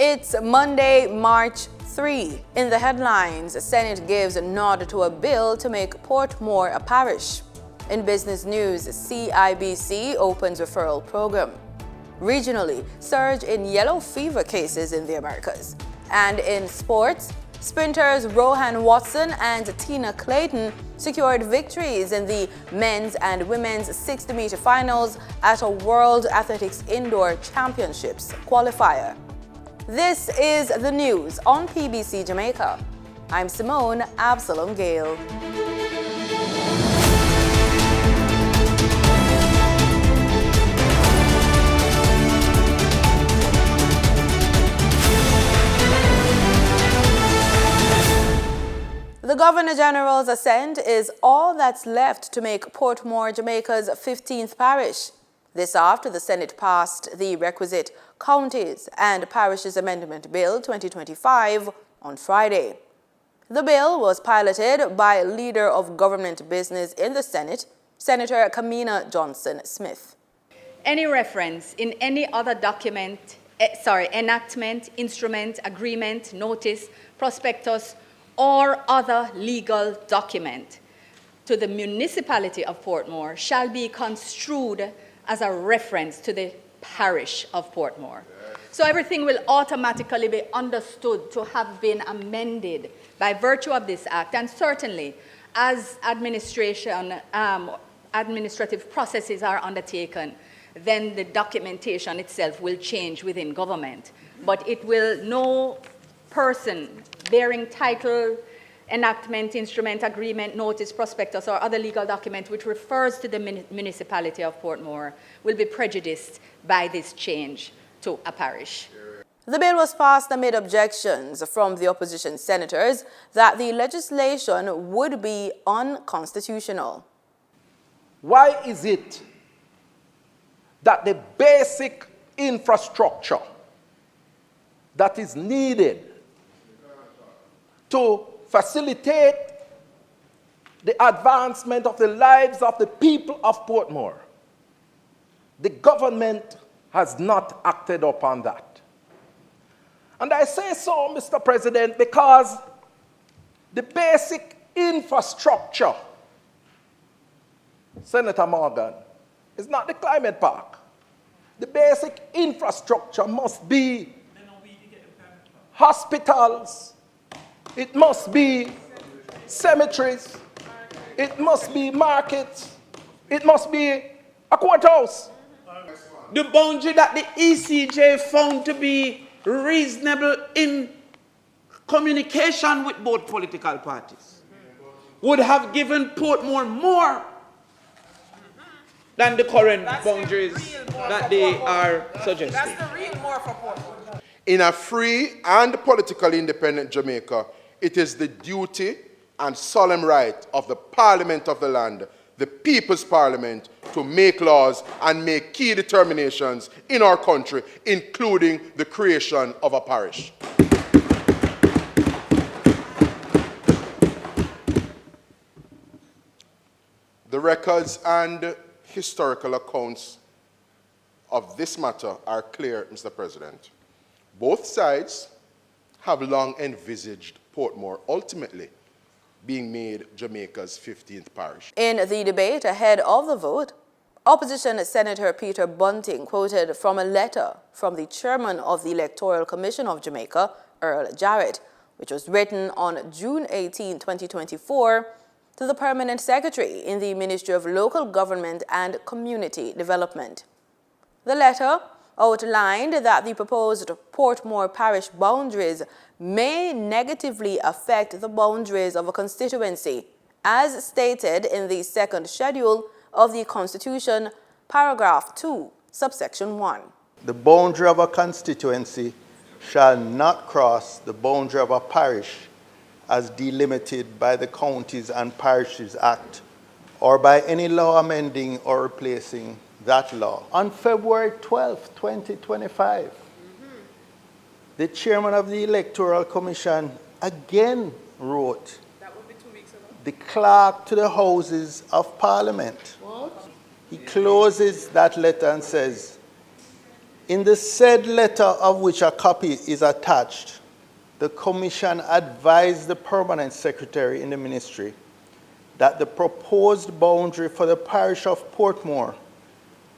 It's Monday, March 3. In the headlines, the Senate gives a nod to a bill to make Portmore a parish. In business news, CIBC opens referral program. Regionally, surge in yellow fever cases in the Americas. And in sports, sprinters Rohan Watson and Tina Clayton secured victories in the men's and women's 60-meter finals at a World Athletics Indoor Championships qualifier. This is the news on PBC Jamaica. I'm Simone Absalom Gale. The Governor-General's assent is all that's left to make Portmore Jamaica's 15th parish. This after the Senate passed the requisite Counties and Parishes Amendment Bill 2025 on Friday. The bill was piloted by Leader of Government Business in the Senate, Senator Kamina Johnson-Smith. Any reference in any other document, enactment, instrument, agreement, notice, prospectus, or other legal document to the municipality of Portmore shall be construed as a reference to the parish of Portmore. So everything will automatically be understood to have been amended by virtue of this act, and certainly as administrative processes are undertaken, then the documentation itself will change within government. But it will, no person bearing title, enactment, instrument, agreement, notice, prospectus, or other legal document which refers to the municipality of Portmore will be prejudiced by this change to a parish. The bill was passed amid objections from the opposition senators that the legislation would be unconstitutional. Why is it that the basic infrastructure that is needed to facilitate the advancement of the lives of the people of Portmore, the government has not acted upon that? And I say so, Mr. President, because the basic infrastructure, Senator Morgan, is not the climate park. The basic infrastructure must be hospitals, it must be cemeteries, it must be markets, it must be a courthouse. The boundary that the ECJ found to be reasonable in communication with both political parties would have given Portmore more than the current boundaries that they are suggesting. That's the real more for Portmore. In a free and politically independent Jamaica, it is the duty and solemn right of the Parliament of the land, the People's Parliament, to make laws and make key determinations in our country, including the creation of a parish. The records and historical accounts of this matter are clear, Mr. President. Both sides have long envisaged Portmore ultimately being made Jamaica's 15th parish. In the debate ahead of the vote, opposition Senator Peter Bunting quoted from a letter from the chairman of the Electoral Commission of Jamaica, Earl Jarrett, which was written on June 18, 2024, to the permanent secretary in the Ministry of Local Government and Community Development. The letter outlined that the proposed Portmore parish boundaries may negatively affect the boundaries of a constituency, as stated in the second schedule of the Constitution, paragraph 2, subsection 1. The boundary of a constituency shall not cross the boundary of a parish as delimited by the Counties and Parishes Act or by any law amending or replacing that law. On February 12, 2025, the chairman of the Electoral Commission again wrote the clerk to the Houses of Parliament. What? He closes that letter and says, In the said letter, of which a copy is attached, the Commission advised the Permanent Secretary in the Ministry that the proposed boundary for the parish of Portmore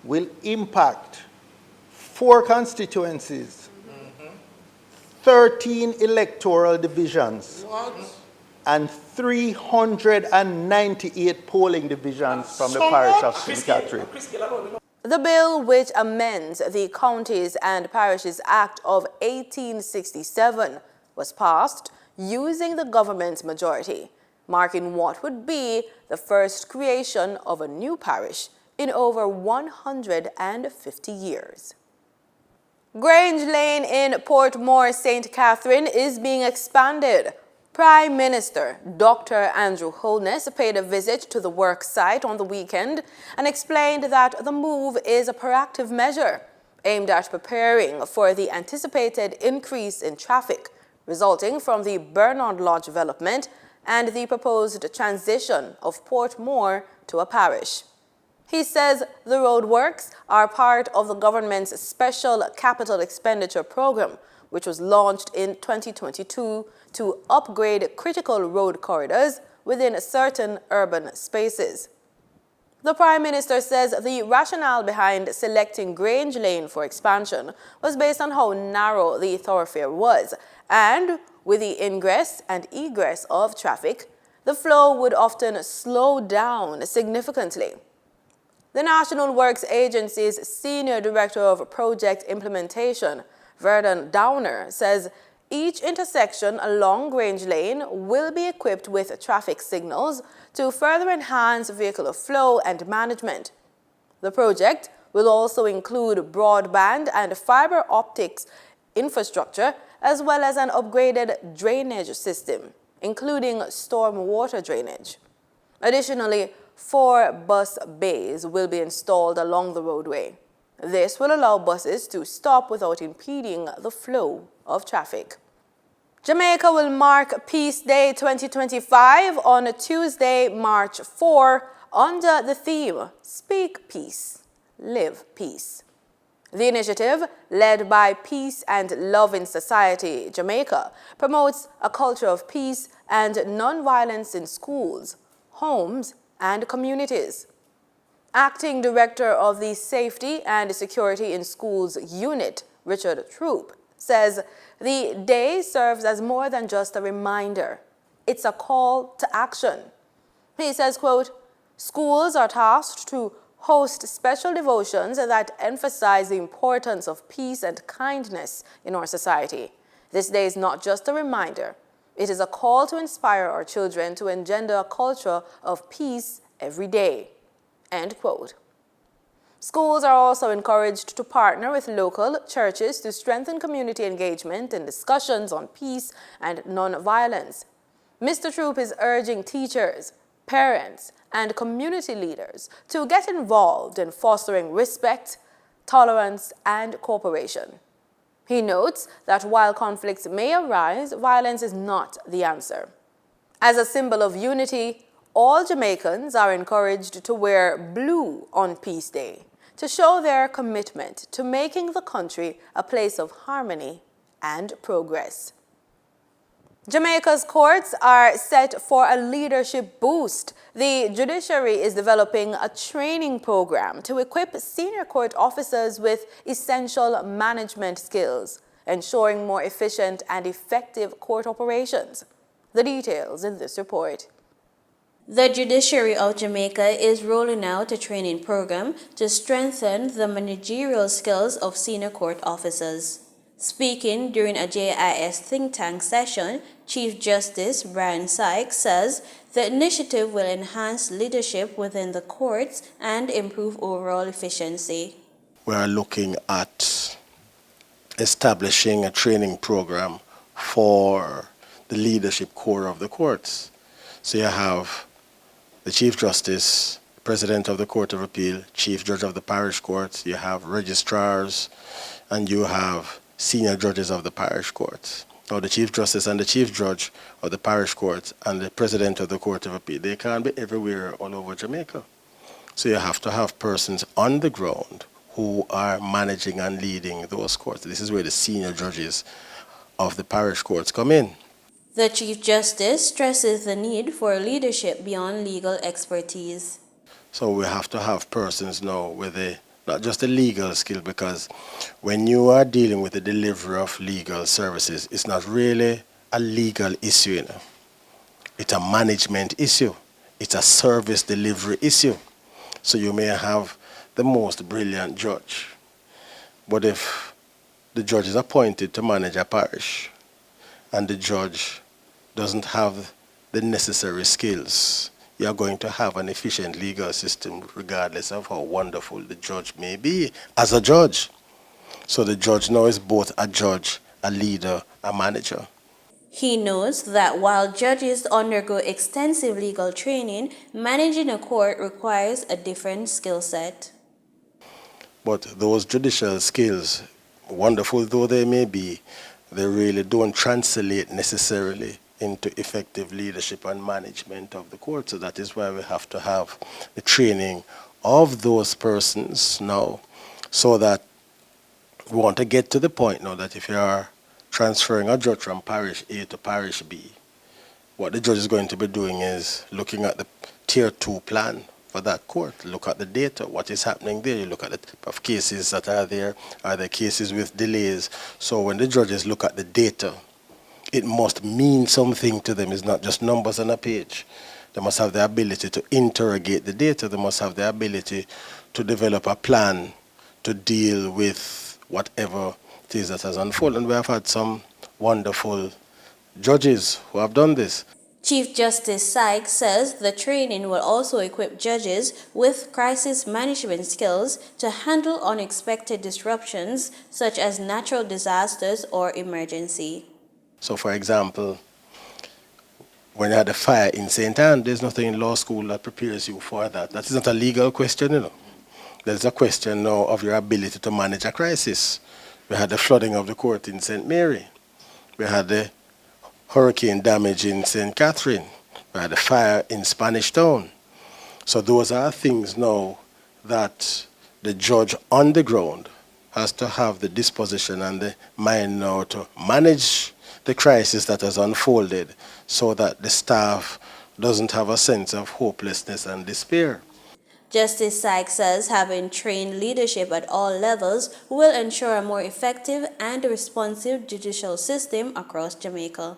will impact 4 constituencies, 13 electoral divisions, and 398 polling divisions from the parish of St. Catherine. The bill, which amends the Counties and Parishes Act of 1867, was passed using the government's majority, marking what would be the first creation of a new parish in over 150 years. Grange Lane in Portmore, St. Catherine is being expanded. Prime Minister Dr. Andrew Holness paid a visit to the work site on the weekend and explained that the move is a proactive measure aimed at preparing for the anticipated increase in traffic resulting from the Bernard Lodge development and the proposed transition of Portmore to a parish. He says the roadworks are part of the government's Special Capital Expenditure Program, which was launched in 2022 to upgrade critical road corridors within certain urban spaces. The Prime Minister says the rationale behind selecting Grange Lane for expansion was based on how narrow the thoroughfare was, and with the ingress and egress of traffic, the flow would often slow down significantly. The National Works Agency's Senior Director of Project Implementation, Verdon Downer, says each intersection along Grange Lane will be equipped with traffic signals to further enhance vehicular flow and management. The project will also include broadband and fiber optics infrastructure, as well as an upgraded drainage system, including storm water drainage. Additionally, 4 bus bays will be installed along the roadway. This will allow buses to stop without impeding the flow of traffic. Jamaica will mark Peace Day 2025 on Tuesday, March 4, under the theme, Speak Peace, Live Peace. The initiative, led by Peace and Love in Society, Jamaica, promotes a culture of peace and non-violence in schools, homes, and communities. Acting Director of the Safety and Security in Schools Unit, Richard Troop, says the day serves as more than just a reminder. It's a call to action. He says, quote, schools are tasked to host special devotions that emphasize the importance of peace and kindness in our society. This day is not just a reminder. It is a call to inspire our children to engender a culture of peace every day. End quote. Schools are also encouraged to partner with local churches to strengthen community engagement and discussions on peace and non-violence. Mr. Troop is urging teachers, parents, and community leaders to get involved in fostering respect, tolerance, and cooperation. He notes that while conflicts may arise, violence is not the answer. As a symbol of unity, all Jamaicans are encouraged to wear blue on Peace Day to show their commitment to making the country a place of harmony and progress. Jamaica's courts are set for a leadership boost. The judiciary is developing a training program to equip senior court officers with essential management skills, ensuring more efficient and effective court operations. The details in this report. The Judiciary of Jamaica is rolling out a training program to strengthen the managerial skills of senior court officers. Speaking during a JIS think tank session, Chief Justice Brian Sykes says the initiative will enhance leadership within the courts and improve overall efficiency. We are looking at establishing a training program for the leadership core of the courts. So you have the Chief Justice, President of the Court of Appeal, Chief Judge of the Parish Courts, you have registrars, and you have senior judges of the parish courts. Now the Chief Justice and the Chief Judge of the Parish Courts and the President of the Court of Appeal, they can't be everywhere all over Jamaica. So you have to have persons on the ground who are managing and leading those courts. This is where the senior judges of the parish courts come in. The Chief Justice stresses the need for leadership beyond legal expertise. So we have to have persons now with not just a legal skill, because when you are dealing with the delivery of legal services, it's not really a legal issue, you know. It's a management issue. It's a service delivery issue. So you may have the most brilliant judge, but if the judge is appointed to manage a parish and the judge doesn't have the necessary skills, you're going to have an efficient legal system regardless of how wonderful the judge may be as a judge. So the judge now is both a judge, a leader, a manager. He notes that while judges undergo extensive legal training, managing a court requires a different skill set. But those judicial skills, wonderful though they may be, they really don't translate necessarily into effective leadership and management of the court. So that is why we have to have the training of those persons now, so that we want to get to the point now that if you are transferring a judge from parish A to parish B, what the judge is going to be doing is looking at the tier 2 plan for that court. Look at the data, what is happening there. You look at the type of cases that are there cases with delays. So when the judges look at the data, it must mean something to them. It's not just numbers on a page. They must have the ability to interrogate the data. They must have the ability to develop a plan to deal with whatever it is that has unfolded. And we have had some wonderful judges who have done this. Chief Justice Sykes says the training will also equip judges with crisis management skills to handle unexpected disruptions such as natural disasters or emergency. So, for example, when you had a fire in St. Anne, there's nothing in law school that prepares you for that. That is not a legal question, you know. There's a question now of your ability to manage a crisis. We had the flooding of the court in St. Mary. We had the hurricane damage in St. Catherine. We had a fire in Spanish Town. So those are things now that the judge on the ground has to have the disposition and the mind now to manage the crisis that has unfolded, so that the staff doesn't have a sense of hopelessness and despair. Justice Sykes says having trained leadership at all levels will ensure a more effective and responsive judicial system across Jamaica.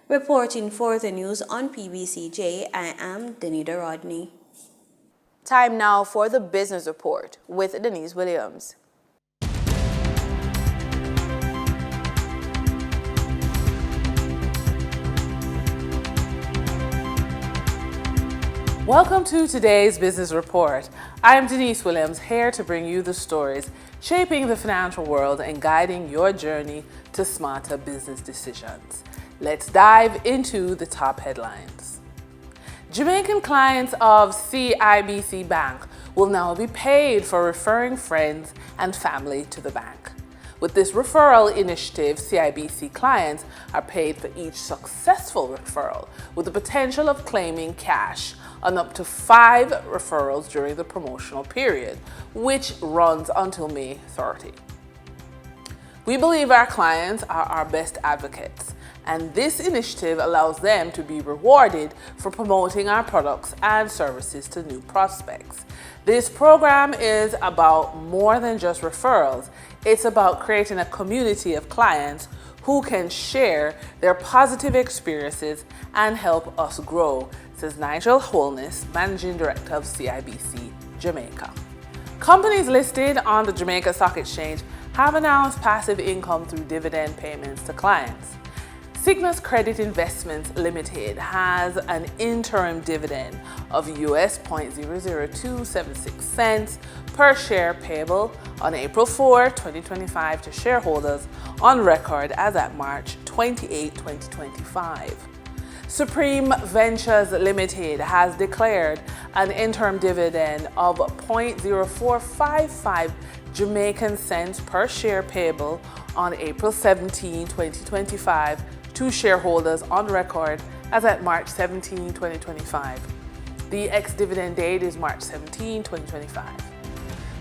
Reporting for the news on PBCJ, I am Denita Rodney. Time now for the business report with Denise Williams. Welcome to today's business report. I am Denise Williams, here to bring you the stories shaping the financial world and guiding your journey to smarter business decisions. Let's dive into the top headlines. Jamaican clients of CIBC Bank will now be paid for referring friends and family to the bank. With this referral initiative, CIBC clients are paid for each successful referral, with the potential of claiming cash on up to 5 referrals during the promotional period, which runs until May 30. We believe our clients are our best advocates, and this initiative allows them to be rewarded for promoting our products and services to new prospects. This program is about more than just referrals. It's about creating a community of clients who can share their positive experiences and help us grow, says Nigel Holness, Managing Director of CIBC Jamaica. Companies listed on the Jamaica Stock Exchange have announced passive income through dividend payments to clients. Cygnus Credit Investments Limited has an interim dividend of US $0.00276 cents per share payable on April 4, 2025 to shareholders on record as at March 28, 2025. Supreme Ventures Limited has declared an interim dividend of 0.0455 Jamaican cents per share payable on April 17, 2025 to shareholders on record as at March 17, 2025. The ex-dividend date is March 17, 2025.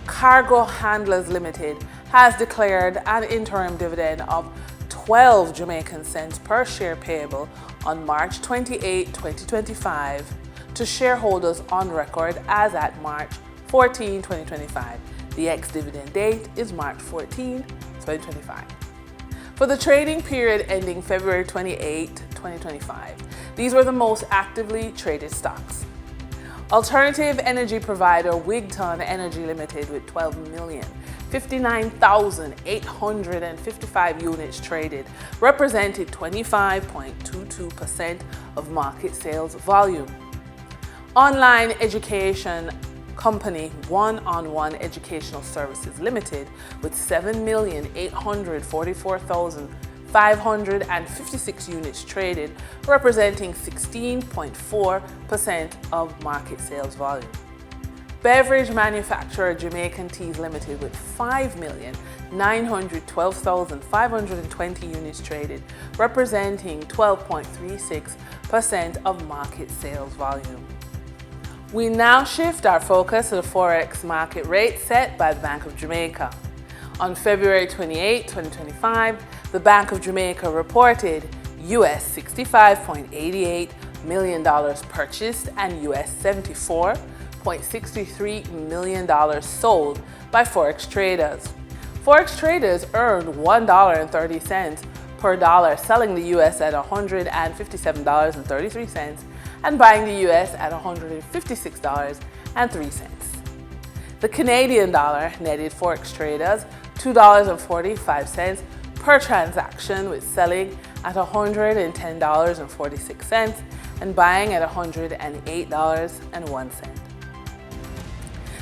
Cargo Handlers Limited has declared an interim dividend of 12 Jamaican cents per share payable on March 28, 2025 to shareholders on record as at March 14, 2025. The ex-dividend date is March 14, 2025. For the trading period ending February 28, 2025, these were the most actively traded stocks. Alternative energy provider Wigton Energy Limited with 12,059,855 units traded represented 25.22% of market sales volume. Online education company One-on-One Educational Services Limited with 7,844,556 units traded, representing 16.4% of market sales volume. Beverage manufacturer Jamaican Teas Limited with 5,912,520 units traded, representing 12.36% of market sales volume. We now shift our focus to the Forex market rate set by the Bank of Jamaica. On February 28, 2025, the Bank of Jamaica reported US $65.88 million purchased and US $74.63 million sold by Forex traders. Forex traders earned $1.30 per dollar, selling the US at $157.33 and buying the US at $156.03. The Canadian dollar netted Forex traders $2.45 per transaction, with selling at $110.46 and buying at $108.01.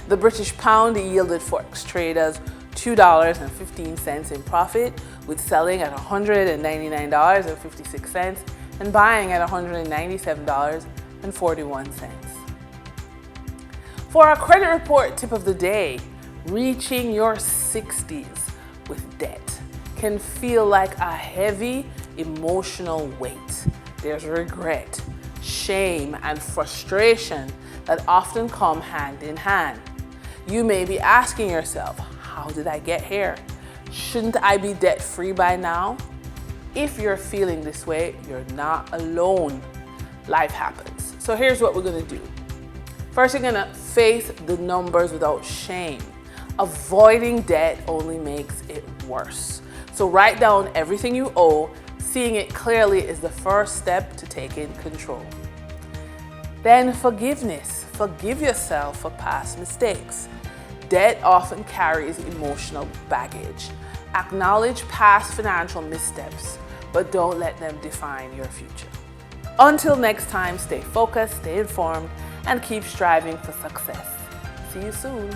The British pound yielded Forex traders $2.15 in profit, with selling at $199.56 and buying at $197.41. For our credit report tip of the day, reaching your 60s with debt can feel like a heavy emotional weight. There's regret, shame, and frustration that often come hand in hand. You may be asking yourself, how did I get here? Shouldn't I be debt-free by now? If you're feeling this way, you're not alone. Life happens. So here's what we're gonna do. First, you're gonna face the numbers without shame. Avoiding debt only makes it worse. So write down everything you owe. Seeing it clearly is the first step to taking control. Then forgiveness. Forgive yourself for past mistakes. Debt often carries emotional baggage. Acknowledge past financial missteps, but don't let them define your future. Until next time, stay focused, stay informed, and keep striving for success. See you soon.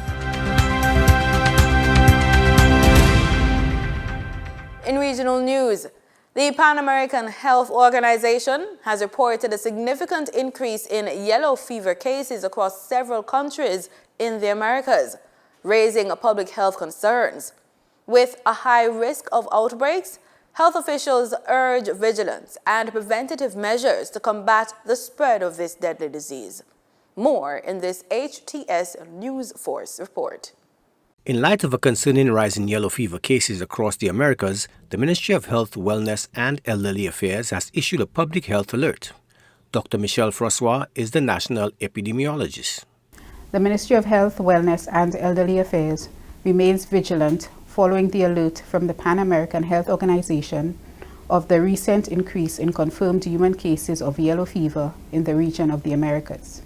In regional news, the Pan American Health Organization has reported a significant increase in yellow fever cases across several countries in the Americas, raising public health concerns. With a high risk of outbreaks, health officials urge vigilance and preventative measures to combat the spread of this deadly disease. More in this HTS News Force report. In light of a concerning rise in yellow fever cases across the Americas, the Ministry of Health, Wellness and Elderly Affairs has issued a public health alert. Dr. Michelle Francois is the national epidemiologist. The Ministry of Health, Wellness and Elderly Affairs remains vigilant following the alert from the Pan American Health Organization of the recent increase in confirmed human cases of yellow fever in the region of the Americas.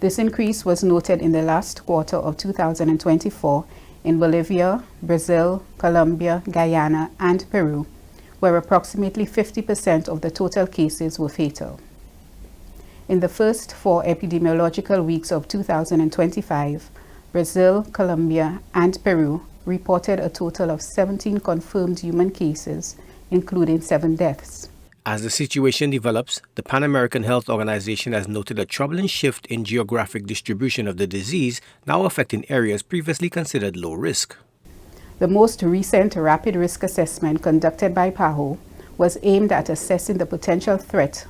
This increase was noted in the last quarter of 2024 in Bolivia, Brazil, Colombia, Guyana, and Peru, where approximately 50% of the total cases were fatal. In the first 4 epidemiological weeks of 2025, Brazil, Colombia, and Peru reported a total of 17 confirmed human cases, including 7 deaths. As the situation develops, the Pan American Health Organization has noted a troubling shift in geographic distribution of the disease, now affecting areas previously considered low risk. The most recent rapid risk assessment conducted by PAHO was aimed at assessing the potential threat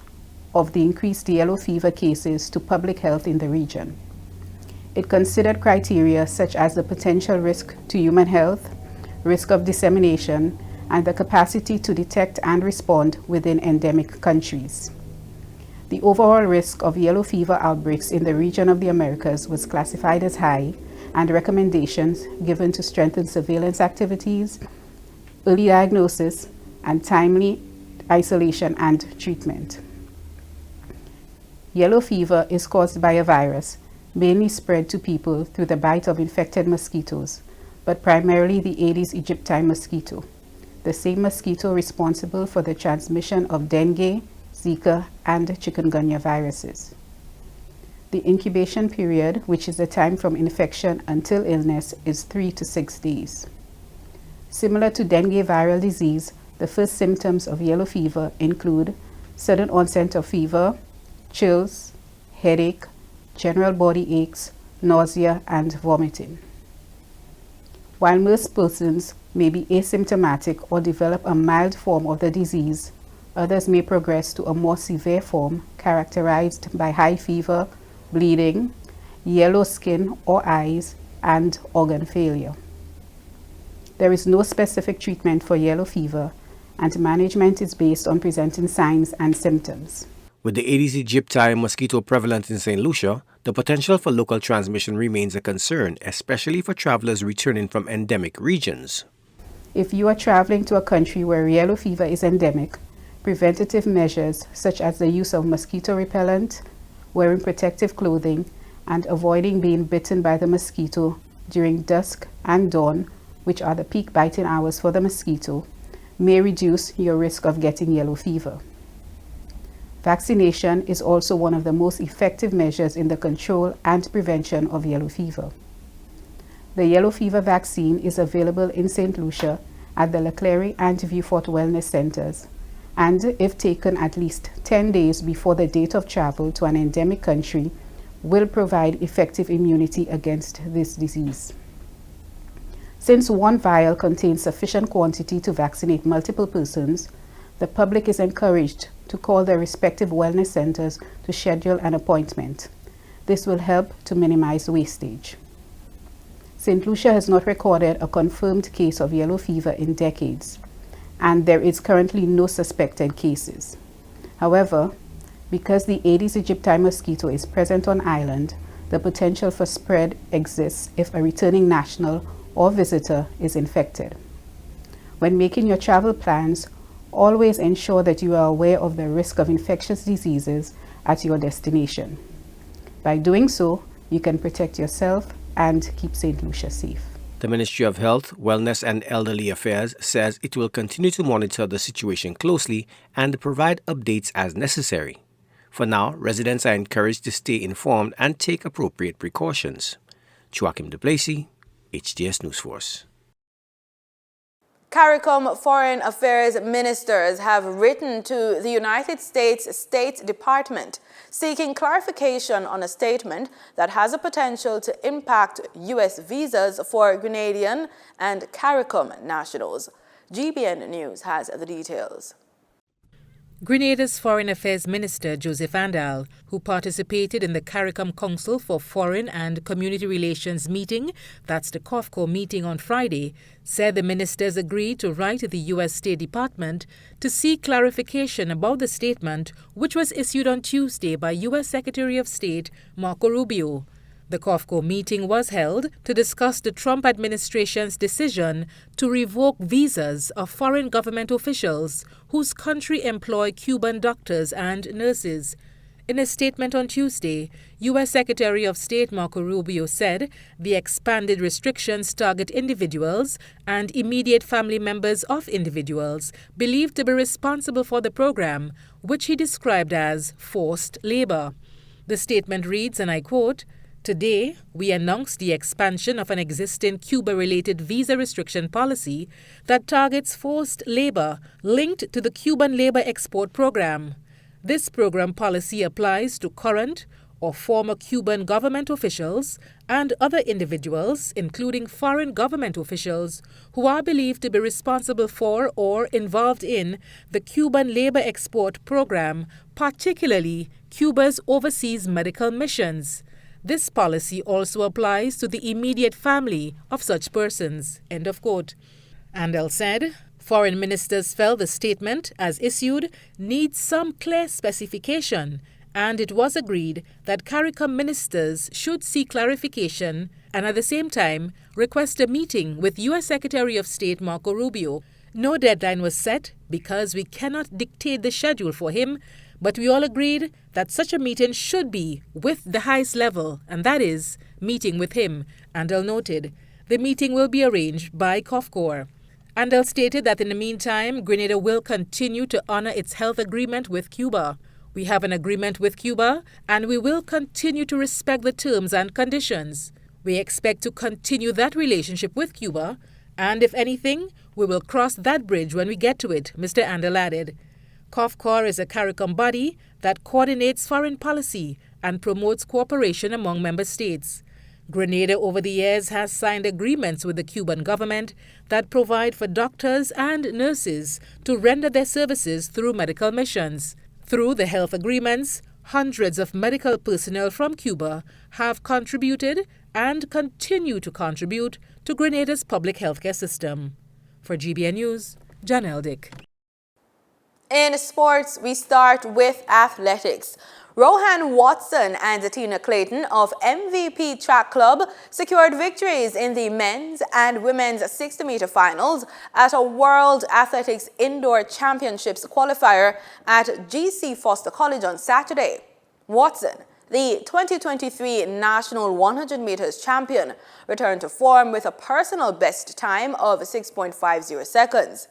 of the increased yellow fever cases to public health in the region. It considered criteria such as the potential risk to human health, risk of dissemination, and the capacity to detect and respond within endemic countries. The overall risk of yellow fever outbreaks in the region of the Americas was classified as high, and recommendations given to strengthen surveillance activities, early diagnosis, and timely isolation and treatment. Yellow fever is caused by a virus, mainly spread to people through the bite of infected mosquitoes, but primarily the Aedes aegypti mosquito, the same mosquito responsible for the transmission of dengue, Zika, and chikungunya viruses. The incubation period, which is the time from infection until illness, is 3 to 6 days. Similar to dengue viral disease, the first symptoms of yellow fever include sudden onset of fever, chills, headache, general body aches, nausea, and vomiting. While most persons may be asymptomatic or develop a mild form of the disease, others may progress to a more severe form characterized by high fever, bleeding, yellow skin or eyes, and organ failure. There is no specific treatment for yellow fever, and management is based on presenting signs and symptoms. With the Aedes aegypti mosquito prevalent in St. Lucia, the potential for local transmission remains a concern, especially for travelers returning from endemic regions. If you are traveling to a country where yellow fever is endemic, preventative measures such as the use of mosquito repellent, wearing protective clothing, and avoiding being bitten by the mosquito during dusk and dawn, which are the peak biting hours for the mosquito, may reduce your risk of getting yellow fever. Vaccination is also one of the most effective measures in the control and prevention of yellow fever. The yellow fever vaccine is available in St. Lucia at the Leclerc and Vieux-Fort Wellness Centers, and if taken at least 10 days before the date of travel to an endemic country, will provide effective immunity against this disease. Since one vial contains sufficient quantity to vaccinate multiple persons, the public is encouraged to call their respective wellness centers to schedule an appointment. This will help to minimize wastage. St. Lucia has not recorded a confirmed case of yellow fever in decades, and there is currently no suspected cases. However, because the Aedes aegypti mosquito is present on island, the potential for spread exists if a returning national or visitor is infected. When making your travel plans, always ensure that you are aware of the risk of infectious diseases at your destination. By doing so, you can protect yourself and keep St. Lucia safe. The Ministry of Health, Wellness and Elderly Affairs says it will continue to monitor the situation closely and provide updates as necessary. For now, residents are encouraged to stay informed and take appropriate precautions. Joachim Duplessis, HDS News Force. CARICOM Foreign Affairs ministers have written to the United States State Department seeking clarification on a statement that has a potential to impact U.S. visas for Grenadian and CARICOM nationals. GBN News has the details. Grenada's Foreign Affairs Minister Joseph Andal, who participated in the CARICOM Council for Foreign and Community Relations meeting, that's the COFCO meeting on Friday, said the ministers agreed to write to the U.S. State Department to seek clarification about the statement, which was issued on Tuesday by U.S. Secretary of State Marco Rubio. The COFCO meeting was held to discuss the Trump administration's decision to revoke visas of foreign government officials whose country employ Cuban doctors and nurses. In a statement on Tuesday, U.S. Secretary of State Marco Rubio said the expanded restrictions target individuals and immediate family members of individuals believed to be responsible for the program, which he described as forced labor. The statement reads, and I quote, "Today, we announce the expansion of an existing Cuba-related visa restriction policy that targets forced labor linked to the Cuban labor export program. This program policy applies to current or former Cuban government officials and other individuals, including foreign government officials, who are believed to be responsible for or involved in the Cuban labor export program, particularly Cuba's overseas medical missions. this policy also applies to the immediate family of such persons. End of quote. Andel said, foreign ministers felt the statement, as issued, needs some clear specification, and it was agreed that CARICOM ministers should seek clarification and at the same time request a meeting with U.S. Secretary of State Marco Rubio. No deadline was set because we cannot dictate the schedule for him, but we all agreed that such a meeting should be with the highest level, and that is meeting with him, Andel noted. The meeting will be arranged by COFCOR. Andel stated that in the meantime, Grenada will continue to honor its health agreement with Cuba. We have an agreement with Cuba, and we will continue to respect the terms and conditions. We expect to continue that relationship with Cuba, and if anything, we will cross that bridge when we get to it, Mr. Andel added. COFCOR is a CARICOM body that coordinates foreign policy and promotes cooperation among member states. Grenada over the years has signed agreements with the Cuban government that provide for doctors and nurses to render their services through medical missions. Through the health agreements, hundreds of medical personnel from Cuba have contributed and continue to contribute to Grenada's public healthcare system. For GBN News, Janelle Dick. In sports, we start with athletics. Rohan Watson and Tina Clayton of MVP Track Club secured victories in the men's and women's 60-meter finals at a World Athletics Indoor Championships qualifier at GC Foster College on Saturday. Watson, the 2023 National 100 meters champion, returned to form with a personal best time of 6.50 seconds.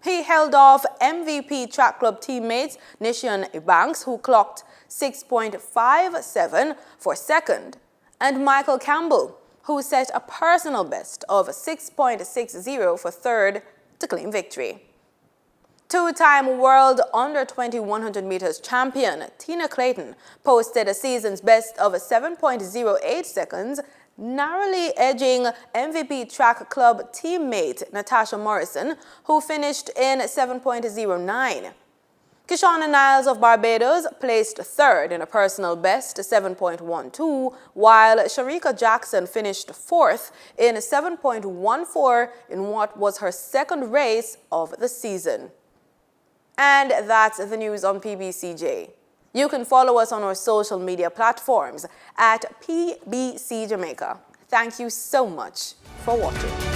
He held off MVP Track Club teammates Nishan Banks, who clocked 6.57 for second, and Michael Campbell, who set a personal best of 6.60 for third to claim victory. Two-time world under-20 100 meters champion Tina Clayton posted a season's best of 7.08 seconds, narrowly edging MVP Track Club teammate Natasha Morrison, who finished in 7.09. Kishana Niles of Barbados placed third in a personal best, 7.12, while Sharika Jackson finished fourth in 7.14 in what was her second race of the season. And that's the news on PBCJ. You can follow us on our social media platforms at PBCJamaica. Thank you so much for watching.